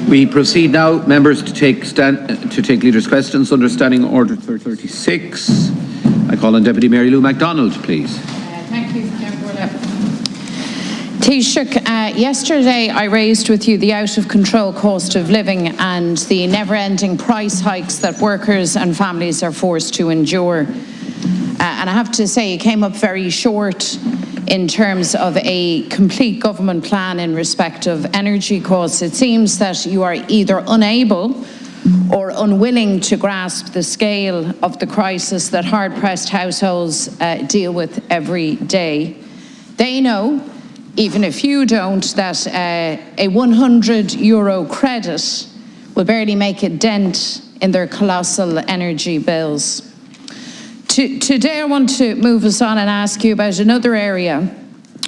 We proceed now, members, to take leaders' questions under Standing Order 36. I call on Deputy Mary Lou McDonald, please. Thank you, Taoiseach, yesterday I raised with you the out-of-control cost of living and the never-ending price hikes that workers and families are forced to endure. And I have to say, you came up very short in terms of a complete government plan in respect of energy costs. It seems that you are either unable or unwilling to grasp the scale of the crisis that hard-pressed households deal with every day. They know, even if you don't, that a €100 credit will barely make a dent in their colossal energy bills. Today I want to move us on and ask you about another area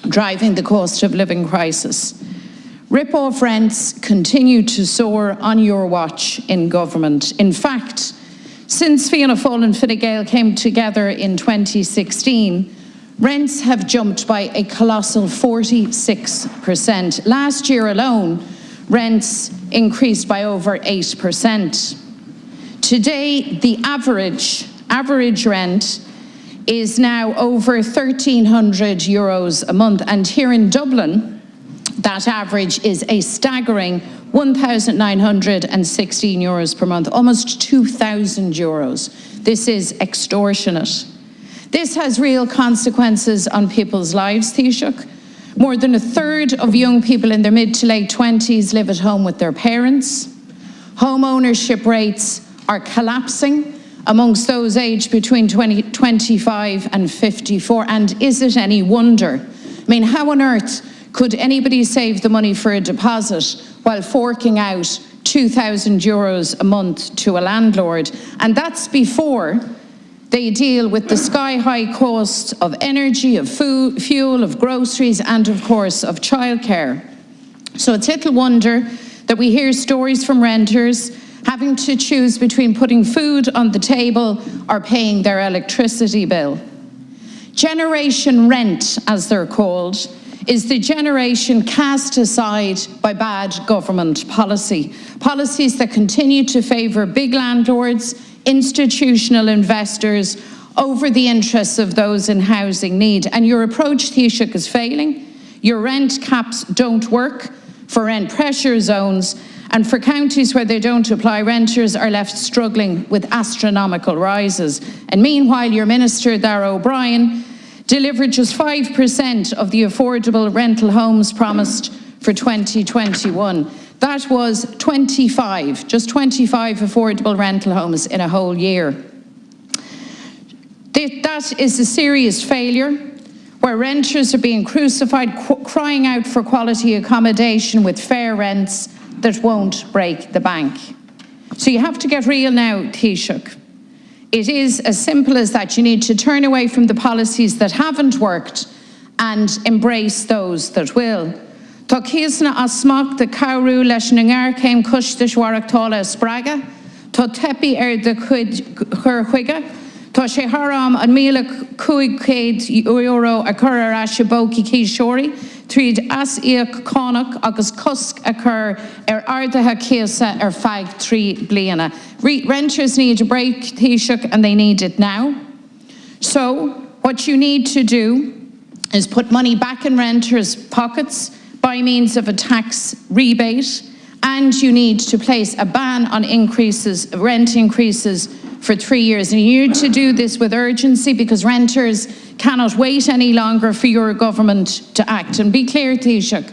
driving the cost of living crisis. Rip-off rents continue to soar on your watch in government. In fact, since Fianna Fáil and Fine Gael came together in 2016, rents have jumped by a colossal 46%. Last year alone, rents increased by over 8%. Today, the average rent is now over €1,300 a month, and here in Dublin, that average is a staggering €1,916 per month, almost €2,000. This is extortionate. This has real consequences on people's lives, Taoiseach. More than a third of young people in their mid to late 20s live at home with their parents. Home ownership rates are collapsing amongst those aged between 25 and 54. And is it any wonder? I mean, how on earth could anybody save the money for a deposit while forking out €2,000 a month to a landlord? And that's before they deal with the sky-high cost of energy, of food, fuel, of groceries, and of course of childcare. So it's little wonder that we hear stories from renters having to choose between putting food on the table or paying their electricity bill. Generation rent, as they're called, is the generation cast aside by bad government policy. Policies that continue to favour big landlords, institutional investors, over the interests of those in housing need. And your approach, Taoiseach, is failing. Your rent caps don't work for rent pressure zones, and for counties where they don't apply, renters are left struggling with astronomical rises. And meanwhile, your Minister, Darragh O'Brien, delivered just 5% of the affordable rental homes promised for 2021. That was just 25 affordable rental homes in a whole year. That is a serious failure, where renters are being crucified, crying out for quality accommodation with fair rents that won't break the bank. So you have to get real now, Taoiseach. It is as simple as that. You need to turn away from the policies that haven't worked and embrace those that will. Tá cíosna as smach de cabhrú leis na ngearcéim cúis de Shuarachtála Spraga, tá tepi de chur chuige, tá sé haram an €1,500 a chur ar as bóci císeoirí, tríd as íoc cánach agus cusc a chur ardatha cíosa ar feig 3 bliana. Renters need a break, Taoiseach, and they need it now. So what you need to do is put money back in renters' pockets by means of a tax rebate, and you need to place a ban on rent increases for 3 years. And you need to do this with urgency, because renters cannot wait any longer for your government to act. And be clear, Taoiseach,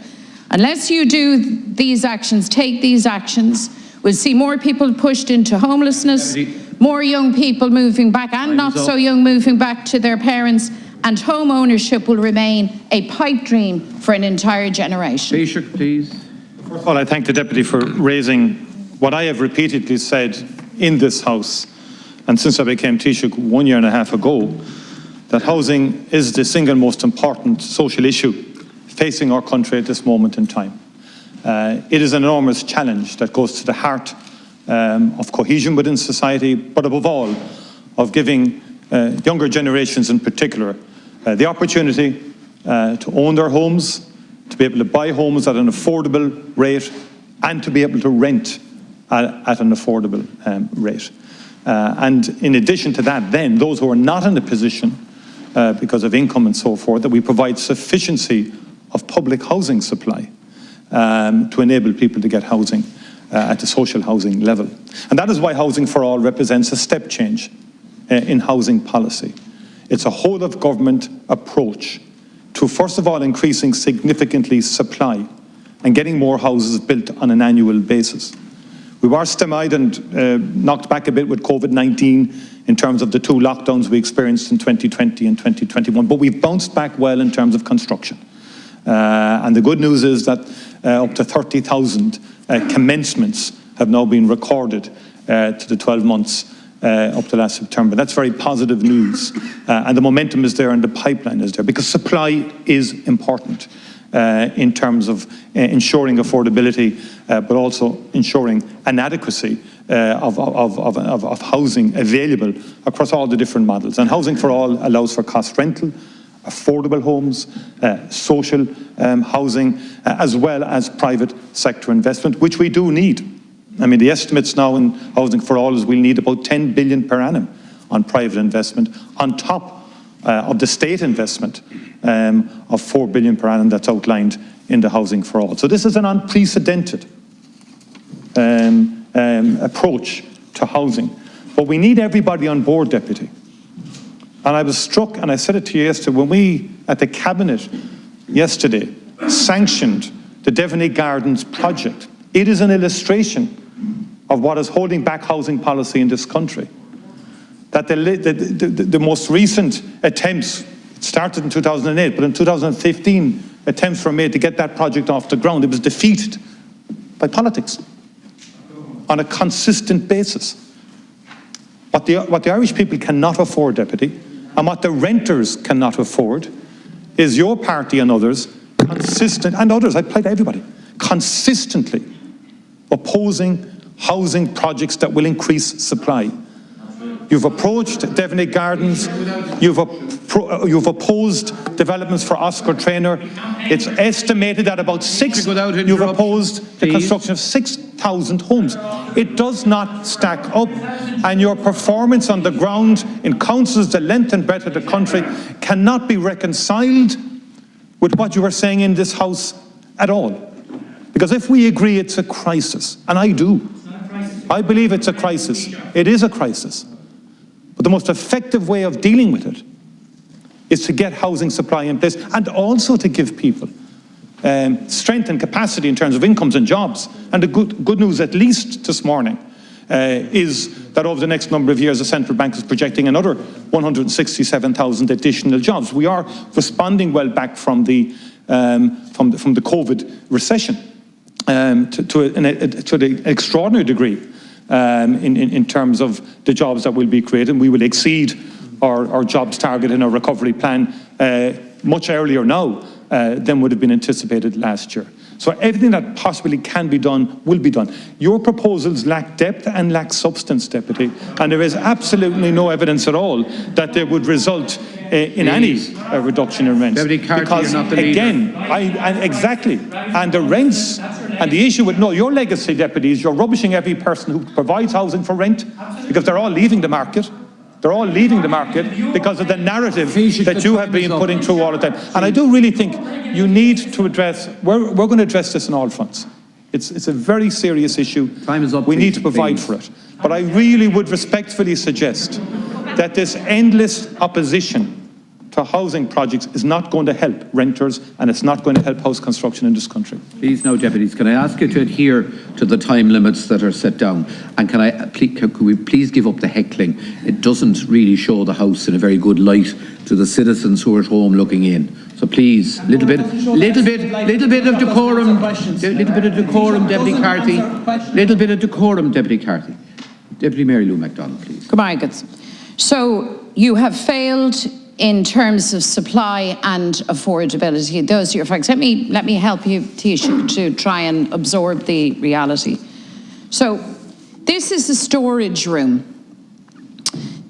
unless you do these actions, take these actions, we'll see more people pushed into homelessness, more young people moving back and not so young moving back to their parents, and home ownership will remain a pipe dream for an entire generation. Taoiseach, please. First of all, I thank the Deputy for raising what I have repeatedly said in this House, and since I became Taoiseach 1.5 years ago, that housing is the single most important social issue facing our country at this moment in time. It is an enormous challenge that goes to the heart of cohesion within society, but above all, of giving younger generations in particular the opportunity to own their homes, to be able to buy homes at an affordable rate and to be able to rent at an affordable rate. And in addition to that, then, those who are not in a position, because of income and so forth, that we provide sufficiency of public housing supply to enable people to get housing at the social housing level. And that is why Housing for All represents a step change in housing policy. It's a whole-of-government approach to, first of all, increasing significantly supply and getting more houses built on an annual basis. We were stymied and knocked back a bit with COVID-19 in terms of the 2 lockdowns we experienced in 2020 and 2021, but we've bounced back well in terms of construction. And the good news is that up to 30,000 commencements have now been recorded to the 12 months up to last September. That's very positive news. And the momentum is there and the pipeline is there, because supply is important in terms of ensuring affordability, but also ensuring an adequacy of housing available across all the different models. And Housing for All allows for cost rental, affordable homes, social housing, as well as private sector investment, which we do need. I mean, the estimates now in Housing for All is we'll need about 10 billion per annum on private investment, on top of the state investment of 4 billion per annum that's outlined in the Housing for All. So this is an unprecedented approach to housing. But we need everybody on board, Deputy. And I was struck, and I said it to you yesterday, when we, at the Cabinet yesterday, sanctioned the Devoney Gardens project. It is an illustration of what is holding back housing policy in this country. That the most recent attempts, it started in 2008, but in 2015, attempts were made to get that project off the ground. It was defeated by politics on a consistent basis. What the Irish people cannot afford, Deputy, and what the renters cannot afford, is your party and others, and others, I apply to everybody, consistently opposing housing projects that will increase supply. You've approached Devoney Gardens, you've opposed developments for Oscar Traynor. It's estimated that about you've opposed the construction of 6,000 homes. It does not stack up, and your performance on the ground in councils the length and breadth of the country cannot be reconciled with what you are saying in this House at all. Because if we agree it's a crisis, and I do, I believe it's a crisis, it is a crisis. But the most effective way of dealing with it is to get housing supply in place, and also to give people strength and capacity in terms of incomes and jobs. And the good news, at least this morning, is that over the next number of years, the central bank is projecting another 167,000 additional jobs. We are responding well back from the COVID recession to an extraordinary degree. In terms of the jobs that will be created. We will exceed our jobs target in our recovery plan much earlier now than would have been anticipated last year. So everything that possibly can be done will be done. Your proposals lack depth and lack substance, Deputy, and there is absolutely no evidence at all that they would result in any reduction in rents. Deputy Carty, because you're not the again, exactly, and the rents, and the issue with your legacy, Deputy, is you're rubbishing every person who provides housing for rent, because they're all leaving the market. They're all leaving the market because of the narrative that you have been putting through all the time. And I do really think you need to address, we're going to address this on all fronts. It's a very serious issue. Time is up. We need to provide for it. But I really would respectfully suggest that this endless opposition to housing projects is not going to help renters, and it's not going to help house construction in this country. Please, now, deputies, can I ask you to adhere to the time limits that are set down? And could we please give up the heckling? It doesn't really show the House in a very good light to the citizens who are at home looking in. So please, little bit of decorum, Deputy Carty. Little bit of decorum, Deputy Carty. Deputy Mary Lou McDonald, please. So you have failed in terms of supply and affordability. Those are your facts. Let me help you, Taoiseach, to try and absorb the reality. So this is the storage room.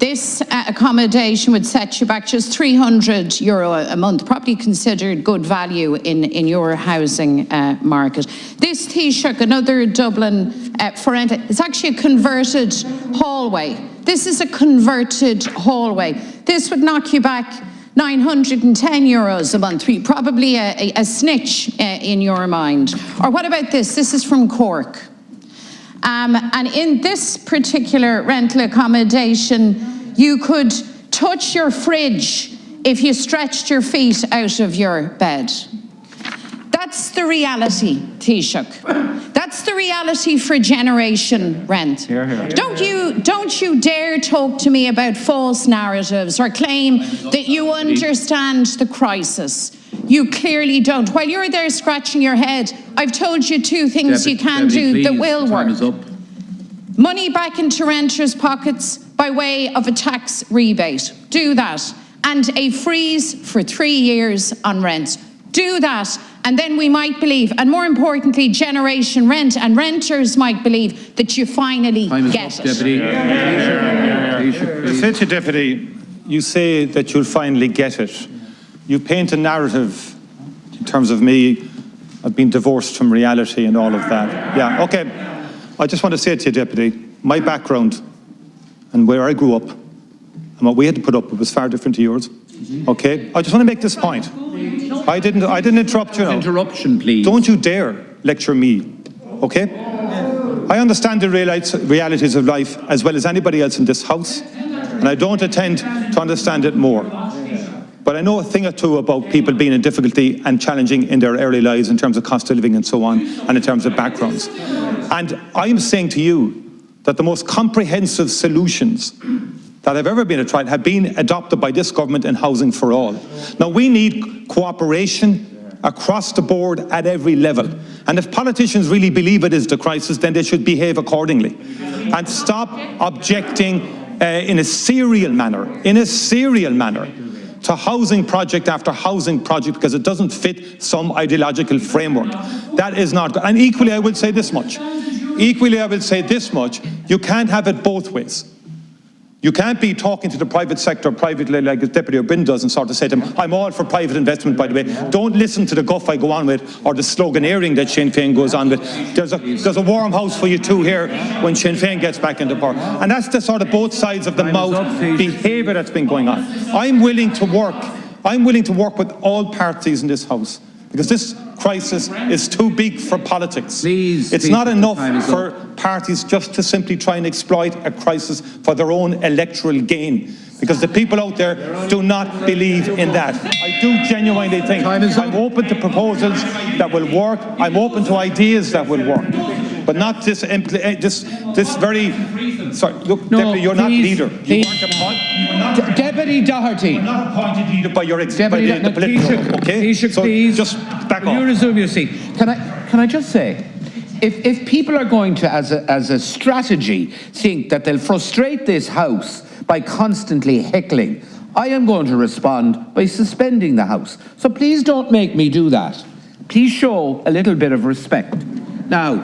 This accommodation would set you back just €300 a month, probably considered good value in your housing market. This Taoiseach, another Dublin for rent, it's actually a converted hallway. This is a converted hallway. This would knock you back €910 a month, probably a snitch in your mind. Or what about this? This is from Cork. And in this particular rental accommodation, you could touch your fridge if you stretched your feet out of your bed. That's the reality, Taoiseach. That's the reality for generation rent. Don't you dare talk to me about false narratives or claim that you understand the crisis. You clearly don't. While you're there scratching your head, I've told you two things you can do that will work. Money back into renters' pockets by way of a tax rebate. Do that. And a freeze for 3 years on rents. Do that, and then we might believe, and more importantly, generation rent and renters might believe that you finally get it. Deputy. Deputy, you say that you'll finally get it. You paint a narrative in terms of me, I've been divorced from reality and all of that. Yeah, okay. I just want to say to you, Deputy, my background and where I grew up and what we had to put up with was far different to yours. Okay? I just want to make this point. I didn't interrupt you now. Interruption, please. Don't you dare lecture me. Okay? I understand the realities of life as well as anybody else in this house, and I don't intend to understand it more. But I know a thing or two about people being in difficulty and challenging in their early lives in terms of cost of living and so on, and in terms of backgrounds. And I'm saying to you that the most comprehensive solutions that have ever been tried have been adopted by this government in Housing for All. Now, we need cooperation across the board at every level. And if politicians really believe it is the crisis, then they should behave accordingly. And stop objecting in a serial manner, to housing project after housing project because it doesn't fit some ideological framework. That is not good. And equally, I will say this much. You can't have it both ways. You can't be talking to the private sector privately like Deputy O'Brien does and sort of say to them, I'm all for private investment, by the way. Don't listen to the guff I go on with or the sloganeering that Sinn Féin goes on with. There's a warm house for you too here when Sinn Féin gets back into power. And that's the sort of both sides of the mouth behaviour that's been going on. I'm willing to work with all parties in this house because this crisis is too big for politics. It's not enough for parties just to simply try and exploit a crisis for their own electoral gain. Because the people out there do not believe in that. I do genuinely think I'm open to proposals that will work. I'm open to ideas that will work. But not this very... Sorry, look, no, Deputy, you're not leader. You weren't appointed. Deputy Doherty. You're not appointed leader by your the political, okay? Taoiseach, so please. Just back off. You resume your seat. Can I just say, if people are going to, as a strategy, think that they'll frustrate this House by constantly heckling, I am going to respond by suspending the House. So please don't make me do that. Please show a little bit of respect. Now,